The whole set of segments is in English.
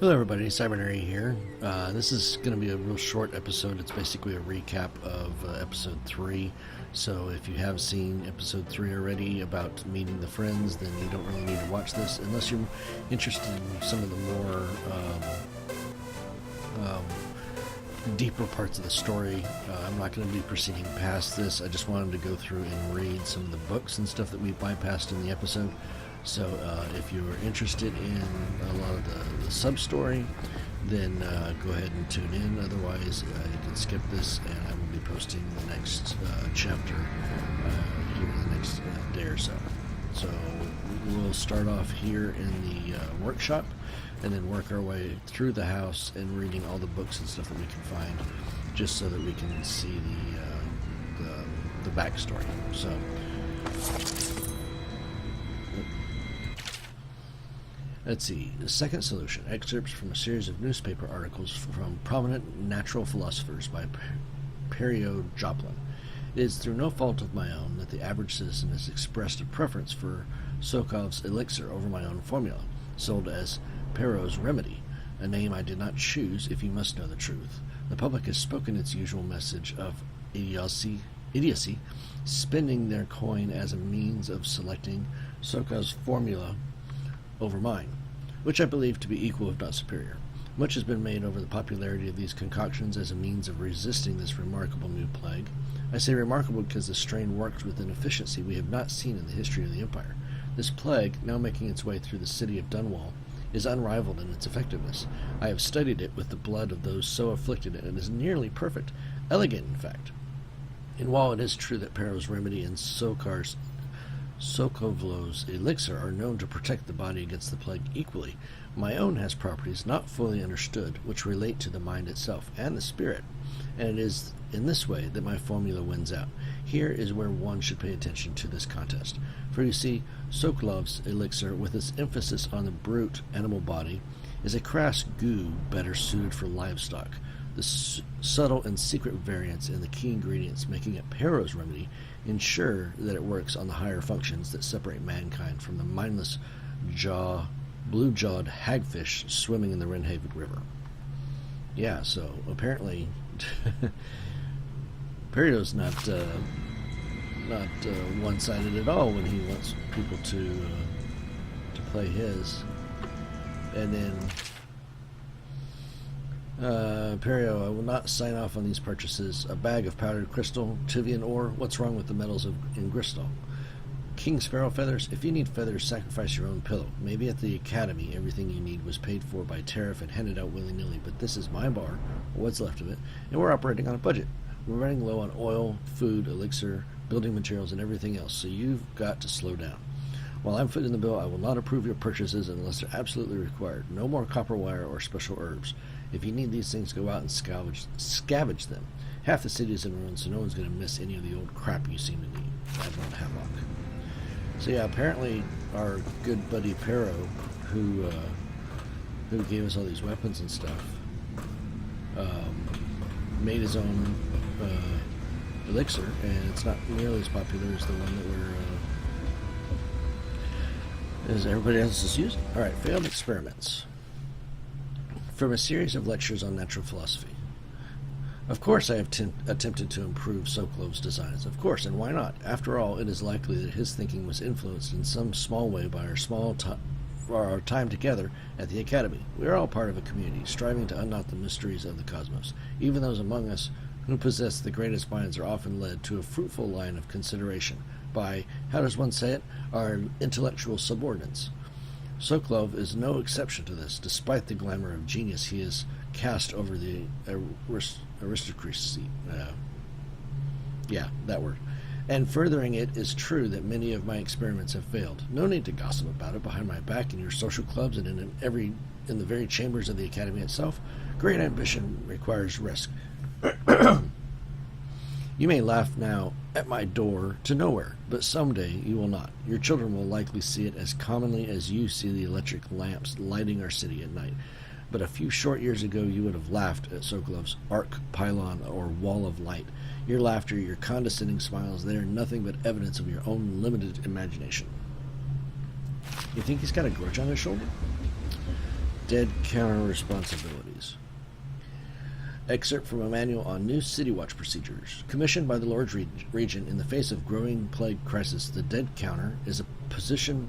Hello everybody, Cybernary here. This is going to be a real short episode. It's basically a recap of episode 3. So if you have seen episode 3 already about meeting the friends, then you don't really need to watch this unless you're interested in some of the more deeper parts of the story. I'm not going to be proceeding past this. I just wanted to go through and read some of the books and stuff that we bypassed in the episode. So if you're interested in a lot of the sub-story, then go ahead and tune in. Otherwise, you can skip this, and I will be posting the next chapter here in the next day or so. So we'll start off here in the workshop, and then work our way through the house and reading all the books and stuff that we can find, just so that we can see the backstory. So. Let's see. The second solution. Excerpts from a series of newspaper articles from prominent natural philosophers by Perio Joplin. It is through no fault of my own that the average citizen has expressed a preference for Sokov's elixir over my own formula, sold as Perio's remedy, a name I did not choose if you must know the truth. The public has spoken its usual message of idiocy, spending their coin as a means of selecting Sokov's formula over mine, which I believe to be equal if not superior. Much has been made over the popularity of these concoctions as a means of resisting this remarkable new plague. I say remarkable because the strain works with an efficiency we have not seen in the history of the Empire. This plague, now making its way through the city of Dunwall, is unrivaled in its effectiveness. I have studied it with the blood of those so afflicted, and it is nearly perfect, elegant in fact. And while it is true that Perio's remedy and Sokov's elixir are known to protect the body against the plague equally, my own has properties not fully understood which relate to the mind itself and the spirit, and it is in this way that my formula wins out. Here is where one should pay attention to this contest, for you see, Sokolov's elixir, with its emphasis on the brute animal body, is a crass goo better suited for livestock. The subtle and secret variance in the key ingredients making it Perio's remedy ensure that it works on the higher functions that separate mankind from the mindless blue-jawed hagfish swimming in the Wrenhaven River. Yeah, so apparently Perio's not one-sided at all when he wants people to play his. And then Perio, I will not sign off on these purchases. A bag of powdered crystal, Tivian ore. What's wrong with the metals in crystal? King Sparrow feathers. If you need feathers, sacrifice your own pillow. Maybe at the academy, everything you need was paid for by tariff and handed out willy-nilly, but this is my bar, or what's left of it, and we're operating on a budget. We're running low on oil, food, elixir, building materials, and everything else, so you've got to slow down. While I'm footing the bill, I will not approve your purchases unless they're absolutely required. No more copper wire or special herbs. If you need these things, go out and scavenge them. Half the city is in ruins, so no one's going to miss any of the old crap you seem to need. Admiral Havelock. So yeah, apparently our good buddy Pero, who gave us all these weapons and stuff, made his own elixir, and it's not nearly as popular as the one that as everybody else is using. Alright, failed experiments. From a series of lectures on natural philosophy. Of course I have attempted to improve Sokolov's designs. Of course, and why not? After all, it is likely that his thinking was influenced in some small way by our time together at the Academy. We are all part of a community, striving to unknot the mysteries of the cosmos. Even those among us who possess the greatest minds are often led to a fruitful line of consideration by, how does one say it, our intellectual subordinates. Sokolov is no exception to this, despite the glamour of genius he has cast over the aristocracy. That word. And furthering it is true that many of my experiments have failed. No need to gossip about it behind my back in your social clubs and in the very chambers of the Academy itself. Great ambition requires risk. You may laugh now at my door to nowhere, but someday you will not. Your children will likely see it as commonly as you see the electric lamps lighting our city at night. But a few short years ago you would have laughed at Sokolov's arc, pylon, or wall of light. Your laughter, your condescending smiles, they are nothing but evidence of your own limited imagination. You think he's got a grudge on his shoulder? Dead counter responsibilities. Excerpt from a manual on new City Watch procedures. Commissioned by the Lord Regent in the face of growing plague crisis, the dead counter is a position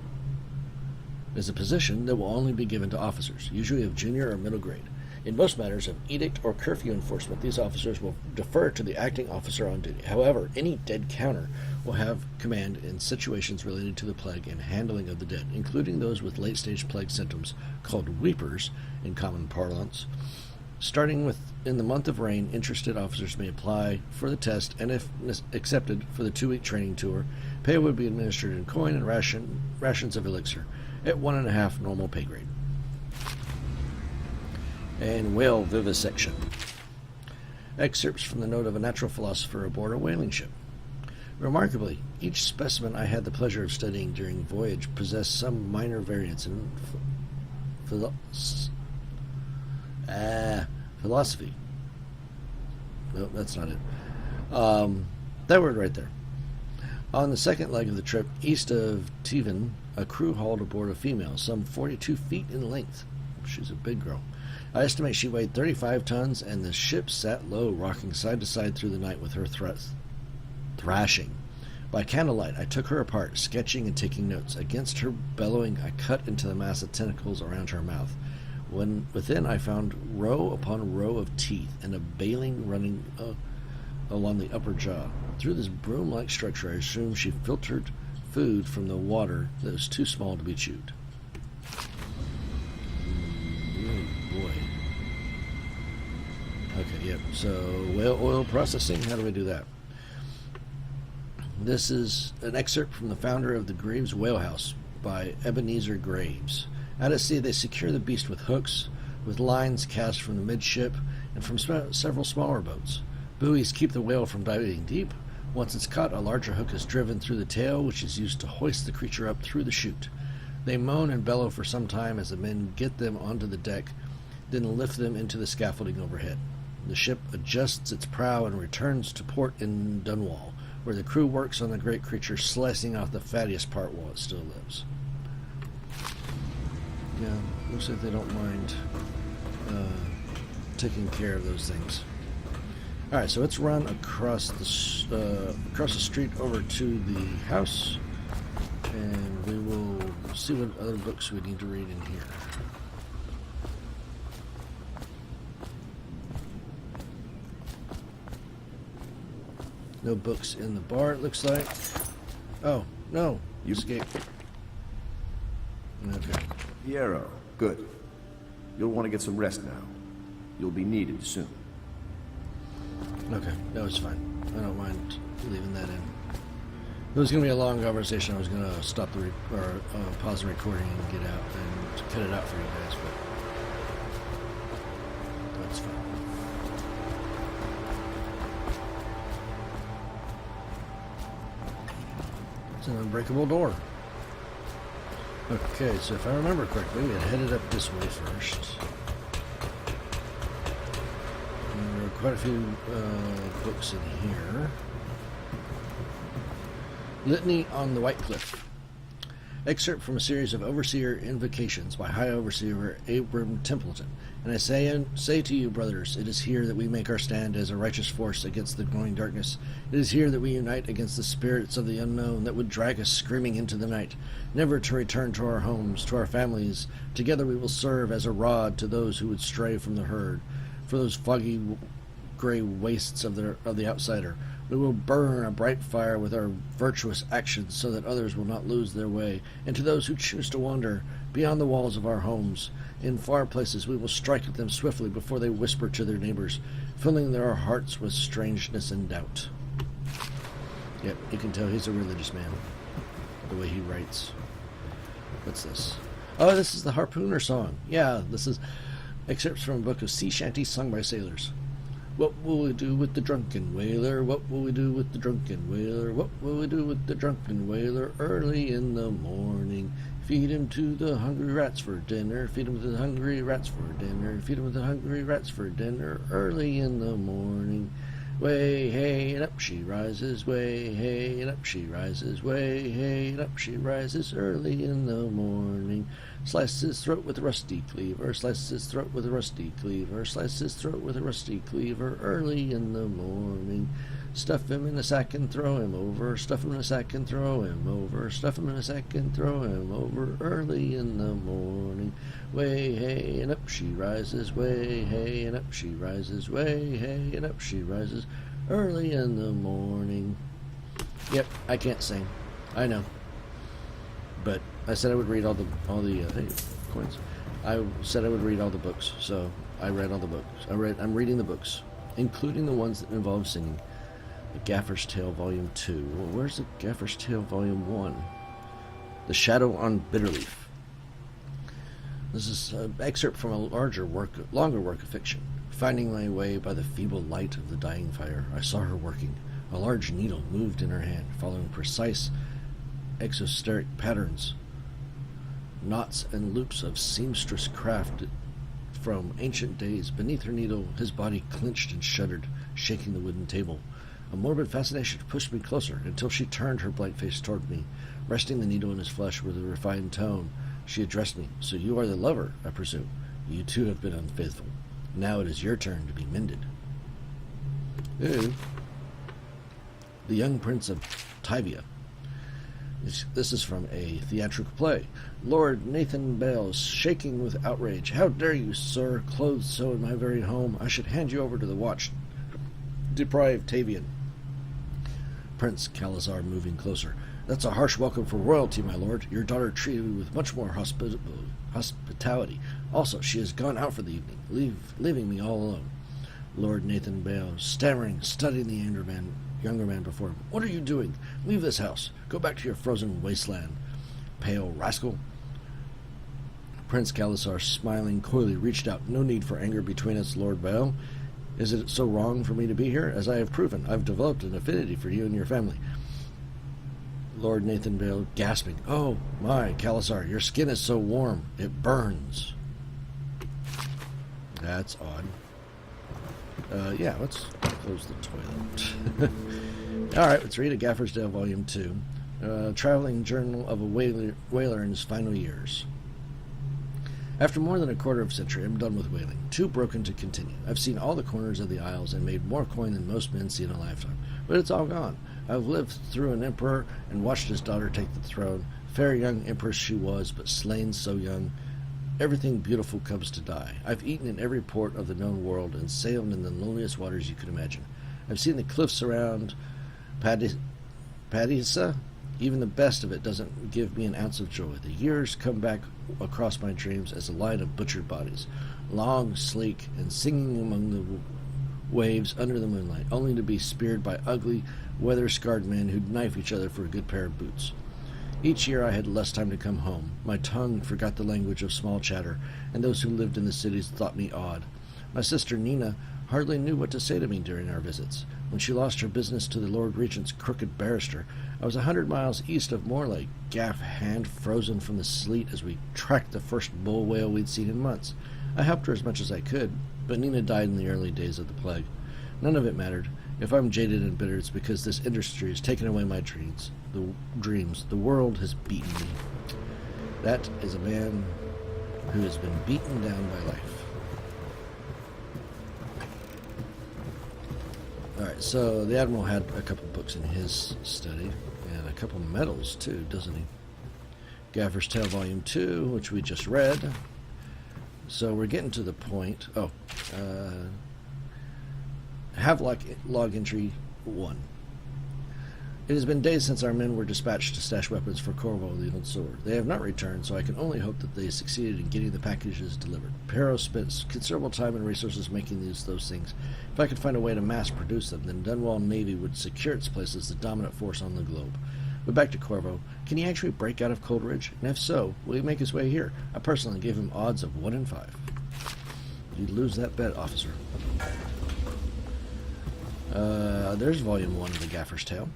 that will only be given to officers, usually of junior or middle grade. In most matters of edict or curfew enforcement, these officers will defer to the acting officer on duty. However, any dead counter will have command in situations related to the plague and handling of the dead, including those with late-stage plague symptoms, called weepers in common parlance. Starting in the month of rain, interested officers may apply for the test, and if accepted for the 2-week training tour, pay would be administered in coin and rations of elixir at 1.5 normal pay grade. And whale vivisection. Excerpts from the note of a natural philosopher aboard a whaling ship. Remarkably, each specimen I had the pleasure of studying during the voyage possessed some minor variance in philosophy. No, that's not it. That word right there. On the second leg of the trip, east of Tevan, a crew hauled aboard a female, some 42 feet in length. She's a big girl. I estimate she weighed 35 tons, and the ship sat low, rocking side to side through the night with her thrashing. By candlelight, I took her apart, sketching and taking notes. Against her bellowing, I cut into the mass of tentacles around her mouth. When within, I found row upon row of teeth and a baleen running along the upper jaw. Through this broom-like structure, I assumed she filtered food from the water that was too small to be chewed. Boy. Okay, yep. So, whale oil processing, how do we do that? This is an excerpt from the founder of the Graves Whale House by Ebenezer Graves. Out at sea, they secure the beast with hooks, with lines cast from the midship and from several smaller boats. Buoys keep the whale from diving deep. Once it's caught, a larger hook is driven through the tail, which is used to hoist the creature up through the chute. They moan and bellow for some time as the men get them onto the deck, then lift them into the scaffolding overhead. The ship adjusts its prow and returns to port in Dunwall, where the crew works on the great creature, slicing off the fattiest part while it still lives. Yeah, looks like they don't mind taking care of those things. All right, so let's run across the street over to the house, and we will see what other books we need to read in here. No books in the bar, it looks like. Oh, no, you escaped. Okay. Piero, good. You'll want to get some rest now. You'll be needed soon. Okay, no, it's fine. I don't mind leaving that in. If it was going to be a long conversation, I was going to stop the pause the recording and get out and cut it out for you guys, but that's fine. It's an unbreakable door. Okay, so if I remember correctly, we had headed up this way first. And there are quite a few books in here. Litany on the White Cliff. Excerpt from a series of Overseer Invocations by High Overseer Abram Templeton. And I say to you, brothers, it is here that we make our stand as a righteous force against the growing darkness. It is here that we unite against the spirits of the unknown that would drag us screaming into the night, never to return to our homes, to our families. Together we will serve as a rod to those who would stray from the herd, for those foggy gray wastes of the outsider. We will burn a bright fire with our virtuous actions so that others will not lose their way. And to those who choose to wander beyond the walls of our homes, in far places, we will strike at them swiftly before they whisper to their neighbors, filling their hearts with strangeness and doubt. Yep, you can tell he's a religious man, the way he writes. What's this? Oh, this is the Harpooner song. Yeah, this is excerpts from a book of sea shanties sung by sailors. What will we do with the drunken whaler? What will we do with the drunken whaler? What will we do with the drunken whaler? Early in the morning, feed him to the hungry rats for dinner. Feed him to the hungry rats for dinner. Feed him to the hungry rats for dinner. Early in the morning. Way, hey, and up she rises. Way, hey, and up she rises. Way, hey, and up she rises early in the morning. Slice his throat with a rusty cleaver. Slice his throat with a rusty cleaver. Slice his throat with a rusty cleaver early in the morning. Stuff him in a sack and throw him over. Stuff him in a sack and throw him over. Stuff him in a sack and throw him over early in the morning. Way, hey, and up she rises. Way, hey, and up she rises. Way, hey, and up she rises early in the morning. Yep, I can't sing. I know. But I said I would read all the hey, coins. I said I would read all the books, so I read all the books. I'm reading the books, including the ones that involve singing. The Gaffer's Tale Volume 2. Well, where's the Gaffer's Tale Volume 1? The Shadow on Bitterleaf. This is an excerpt from a longer work of fiction. Finding my way by the feeble light of the dying fire, I saw her working. A large needle moved in her hand, following precise exosteric patterns, knots and loops of seamstress craft from ancient days. Beneath her needle, his body clenched and shuddered, shaking the wooden table. A morbid fascination pushed me closer until she turned her blank face toward me, resting the needle in his flesh with a refined tone. She addressed me. So you are the lover, I presume. You too have been unfaithful. Now it is your turn to be mended. Ew. The Young Prince of Tivia. This is from a theatrical play. Lord Nathan Bales, shaking with outrage. How dare you, sir, clothed so in my very home? I should hand you over to the watch. Deprived Tavian. Prince Calazar, moving closer. That's a harsh welcome for royalty, my lord. Your daughter treated me with much more hospitality. Also, she has gone out for the evening, leaving me all alone. Lord Nathan Bales, stammering, studying the younger man before him. What are you doing? Leave this house. Go back to your frozen wasteland, pale rascal. Prince Calazar, smiling coyly, reached out. No need for anger between us, Lord Bale. Is it so wrong for me to be here? As I have proven, I've developed an affinity for you and your family. Lord Nathan Bale, gasping. Oh, my, Calazar, your skin is so warm. It burns. That's odd. Yeah, let's close the toilet. All right, let's read a Gaffer's Tale Volume 2. Traveling Journal of a Whaler in his Final Years. After more than a quarter of a century, I'm done with whaling. Too broken to continue. I've seen all the corners of the isles and made more coin than most men see in a lifetime. But it's all gone. I've lived through an emperor and watched his daughter take the throne. Fair young empress she was, but slain so young. Everything beautiful comes to die. I've eaten in every port of the known world and sailed in the loneliest waters you could imagine. I've seen the cliffs around Padisa. Even the best of it doesn't give me an ounce of joy. The years come back across my dreams as a line of butchered bodies, long, sleek, and singing among the waves under the moonlight, only to be speared by ugly, weather-scarred men who'd knife each other for a good pair of boots. Each year I had less time to come home. My tongue forgot the language of small chatter, and those who lived in the cities thought me odd. My sister Nina hardly knew what to say to me during our visits. When she lost her business to the Lord Regent's crooked barrister, I was 100 miles east of Morley, gaff hand frozen from the sleet as we tracked the first bull whale we'd seen in months. I helped her as much as I could, but Nina died in the early days of the plague. None of it mattered. If I'm jaded and bitter, it's because this industry has taken away my dreams. The world has beaten me. That is a man who has been beaten down by life. Alright, so the Admiral had a couple books in his study, and a couple medals too, doesn't he? Gaffer's Tale Volume 2, which we just read. So we're getting to the point. Havelock Log Entry 1. It has been days since our men were dispatched to stash weapons for Corvo the Old Sword. They have not returned, so I can only hope that they succeeded in getting the packages delivered. Perro spent considerable time and resources making those things. If I could find a way to mass produce them, then Dunwall Navy would secure its place as the dominant force on the globe. But back to Corvo. Can he actually break out of Coleridge? And if so, will he make his way here? I personally gave him odds of 1 in 5. You'd lose that bet, officer. There's Volume 1 of the Gaffer's Tale.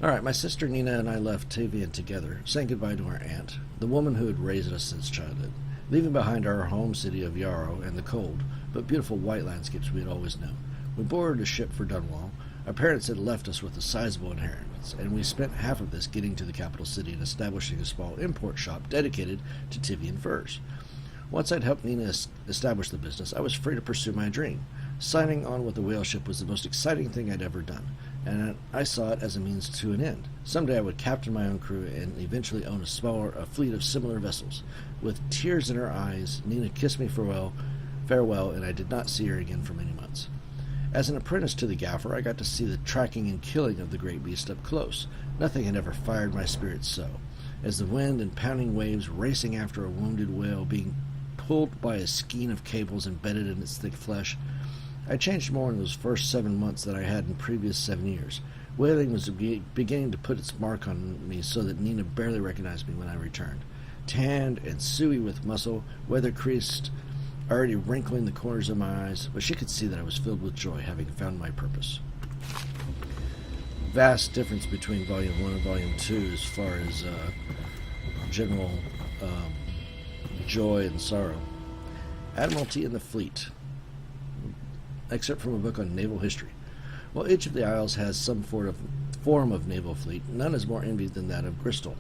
Alright, my sister Nina and I left Tavian together, saying goodbye to our aunt, the woman who had raised us since childhood, leaving behind our home city of Yarrow and the cold, but beautiful white landscapes we had always known. We boarded a ship for Dunwall. Our parents had left us with a sizable inheritance, and we spent half of this getting to the capital city and establishing a small import shop dedicated to Tivian furs. Once I'd helped Nina establish the business, I was free to pursue my dream. Signing on with the whale ship was the most exciting thing I'd ever done, and I saw it as a means to an end. Someday I would captain my own crew and eventually own a fleet of similar vessels. With tears in her eyes, Nina kissed me farewell, and I did not see her again for many months. As an apprentice to the gaffer, I got to see the tracking and killing of the great beast up close. Nothing had ever fired my spirits so. As the wind and pounding waves racing after a wounded whale being pulled by a skein of cables embedded in its thick flesh, I changed more in those first 7 months than I had in previous 7 years. Whaling was beginning to put its mark on me so that Nina barely recognized me when I returned. Tanned and suey with muscle, weather-creased, already wrinkling the corners of my eyes, but she could see that I was filled with joy, having found my purpose. Vast difference between Volume 1 and Volume 2 as far as general joy and sorrow. Admiralty and the Fleet. Excerpt from a book on naval history. While each of the isles has some form of naval fleet, none is more envied than that of Bristol,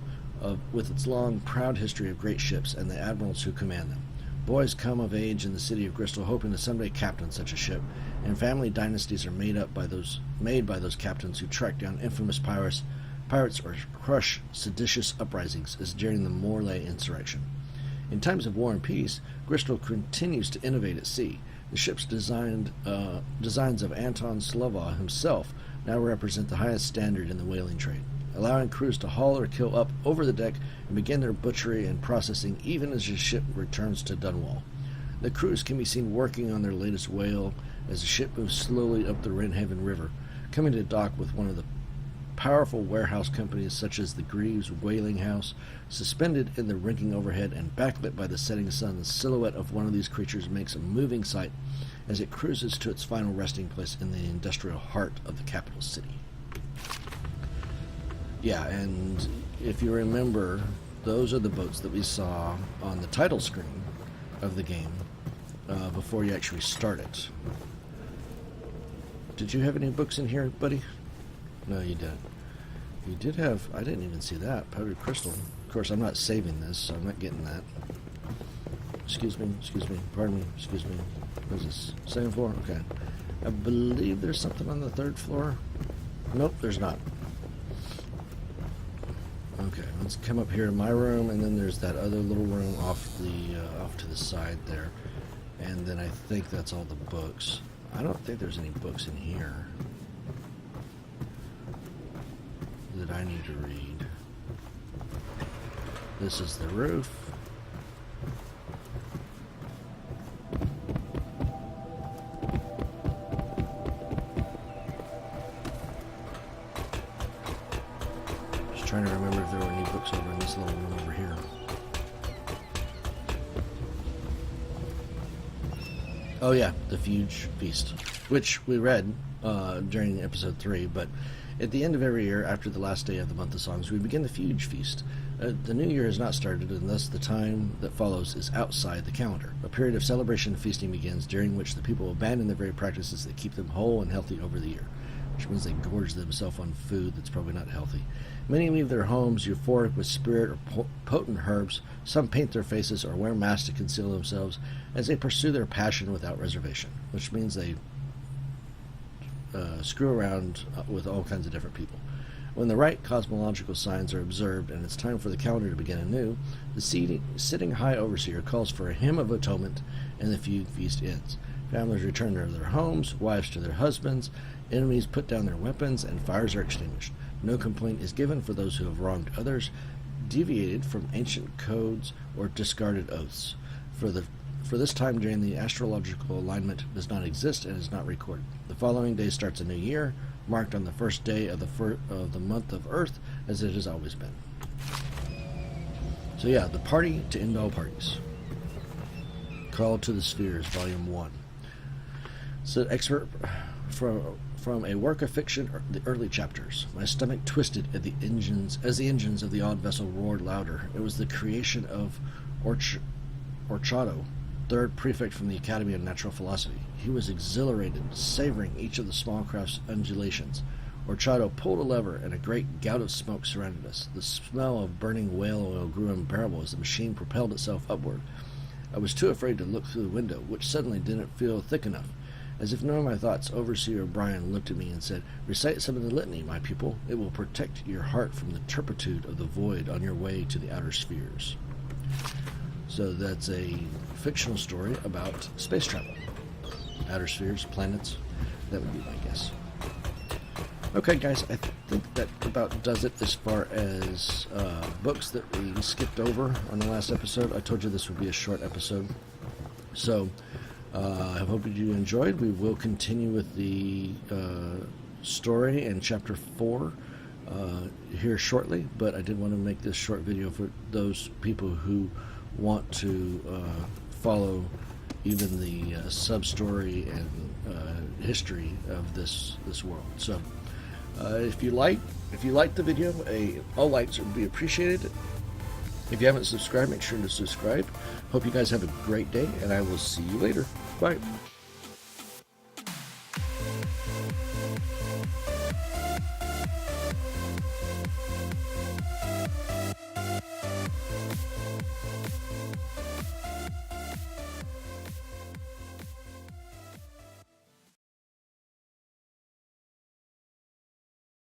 with its long, proud history of great ships and the admirals who command them. Boys come of age in the city of Bristol hoping to someday captain such a ship, and family dynasties are made by those captains who track down infamous pirates or crush seditious uprisings, as during the Morley insurrection. In times of war and peace, Bristol continues to innovate at sea. The ship's designs of Anton Slova himself now represent the highest standard in the whaling trade, allowing crews to haul or kill up over the deck and begin their butchery and processing even as the ship returns to Dunwall. The crews can be seen working on their latest whale as the ship moves slowly up the Wrenhaven River, coming to dock with one of the powerful warehouse companies such as the Greaves Whaling House. Suspended in the rinking overhead and backlit by the setting sun, the silhouette of one of these creatures makes a moving sight as it cruises to its final resting place in the industrial heart of the capital city. Yeah, and if you remember, those are the boats that we saw on the title screen of the game before you actually start it. Did you have any books in here, buddy? No, you didn't. You did have... I didn't even see that. Powdered crystal. Of course, I'm not saving this, so I'm not getting that. Excuse me. Pardon me. Excuse me. What is this? Second floor? Okay. I believe there's something on the third floor. Nope, there's not. Okay, let's come up here to my room, and then there's that other little room off to the side there. And then I think that's all the books. I don't think there's any books in here that I need to read. This is the roof. Just trying to remember if there were any books over in this little room over here. Oh yeah, the Fuge Feast, which we read during episode 3, but at the end of every year, after the last day of the month of songs, we begin the Fuge Feast. The new year has not started, and thus the time that follows is outside the calendar. A period of celebration and feasting begins, during which the people abandon the very practices that keep them whole and healthy over the year, which means they gorge themselves on food that's probably not healthy. Many leave their homes euphoric with spirit or potent herbs. Some paint their faces or wear masks to conceal themselves as they pursue their passion without reservation, which means they screw around with all kinds of different people. When the right cosmological signs are observed and it's time for the calendar to begin anew, the sitting high overseer calls for a hymn of atonement, and the Fugue Feast ends. Families return to their homes, wives to their husbands, enemies put down their weapons, and fires are extinguished. No complaint is given for those who have wronged others, deviated from ancient codes, or discarded oaths. For this time during the astrological alignment does not exist and is not recorded. The following day starts a new year, marked on the first day of the month of Earth, as it has always been. So yeah, the party to end all parties. Call to the Spheres, Volume 1. So excerpt from a work of fiction, the early chapters. My stomach twisted as the engines of the odd vessel roared louder. It was the creation of Orchado, third prefect from the Academy of Natural Philosophy. He was exhilarated, savoring each of the small craft's undulations. Orchado pulled a lever, and a great gout of smoke surrounded us. The smell of burning whale oil grew unbearable as the machine propelled itself upward. I was too afraid to look through the window, which suddenly didn't feel thick enough. As if knowing my thoughts, Overseer O'Brien looked at me and said, "Recite some of the litany, my pupil. It will protect your heart from the turpitude of the void on your way to the outer spheres." So that's a fictional story about space travel. Outer spheres, planets, that would be my guess. Okay, guys, I think that about does it as far as books that we skipped over on the last episode. I told you this would be a short episode. So, I hope you enjoyed. We will continue with the story in Chapter 4 here shortly, but I did want to make this short video for those people who want to follow even the sub-story and history of this world. So, if you liked the video, all likes would be appreciated. If you haven't subscribed, make sure to subscribe. Hope you guys have a great day, and I will see you later. Bye.